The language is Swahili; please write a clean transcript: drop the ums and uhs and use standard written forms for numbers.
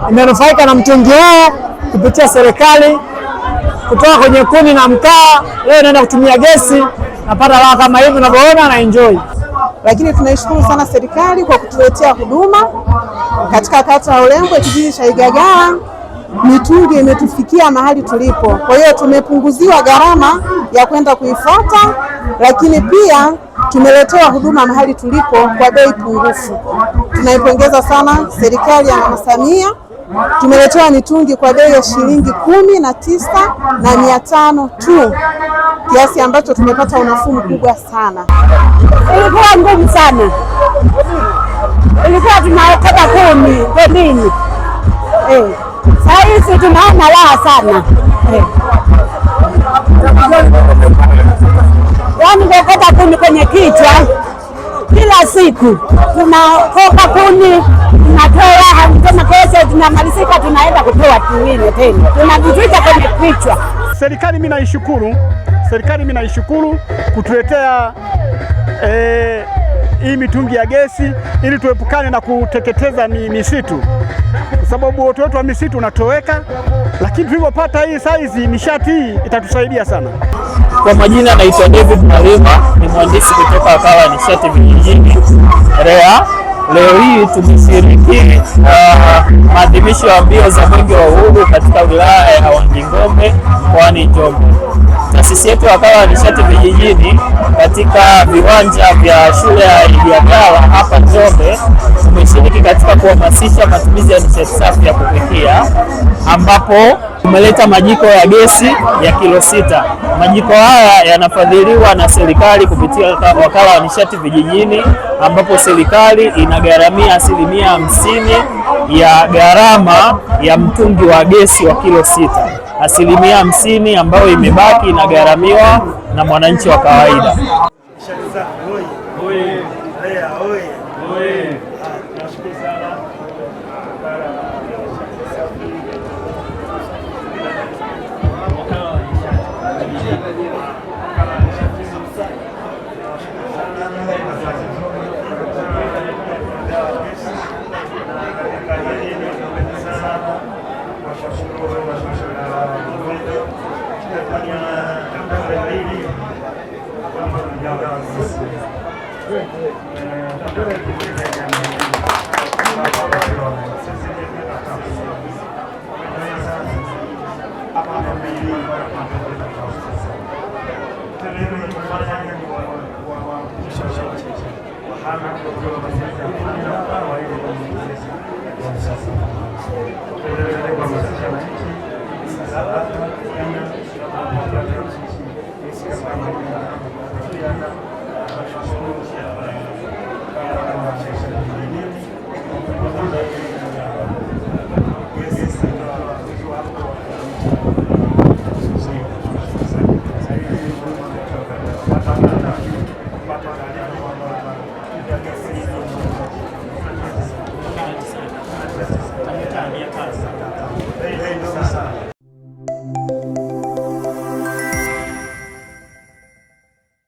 imenufaika na mtungi huu kupitia serikali, kutoka kwenye kuni na mkaa, leo naenda kutumia gesi, napata raha kama hivi unavyoona na enjoy. Lakini tunaishukuru sana serikali kwa kutuletea huduma katika kata ya Ulembwe, kijiji cha Igagala. Mitungi imetufikia mahali tulipo, kwa hiyo tumepunguziwa gharama ya kwenda kuifuata, lakini pia tumeletewa huduma mahali tulipo kwa bei pungufu. Tunaipongeza sana serikali ya Mama Samia. Tumeletewa mitungi kwa bei ya shilingi 19,500 tu, kiasi ambacho tumepata unafuu mkubwa sana. Ilikuwa ngumu sana, ilikuwa tunaokota kuni pembeni. Sasa hivi tunaona raha sana. Yaani kuokota kuni kwenye kichwa kila siku, tunakoka kuni, tunatoa tena, kesho tunamalizika, tunaenda kutoa kingine tena, tunajitwika kwenye kichwa. Serikali mimi naishukuru kutuletea hii mitungi ya gesi ili tuepukane na kuteketeza misitu, kwa sababu moto wetu wa misitu unatoweka, lakini tulipopata hii saizi nishati hii itatusaidia sana. Kwa majina naitwa David Malima, ni mhandisi kutoka wakala wa nishati vijijini REA. Leo hii tumeshiriki maadhimisho ya mbio za Mwenge wa Uhuru katika wilaya ya Wanging'ombe mkoani Njombe. Taasisi yetu ya wakala wa nishati vijijini katika viwanja vya shule ya Igagala hapa Njombe tumeshiriki katika kuhamasisha matumizi ya nishati safi ya kupikia, ambapo tumeleta majiko ya gesi ya kilo 6. Majiko haya yanafadhiliwa na serikali kupitia wakala wa nishati vijijini, ambapo serikali inagharamia 50% ya gharama ya mtungi wa gesi wa kilo 6. 50% ambayo imebaki inagharamiwa na mwananchi wa kawaida.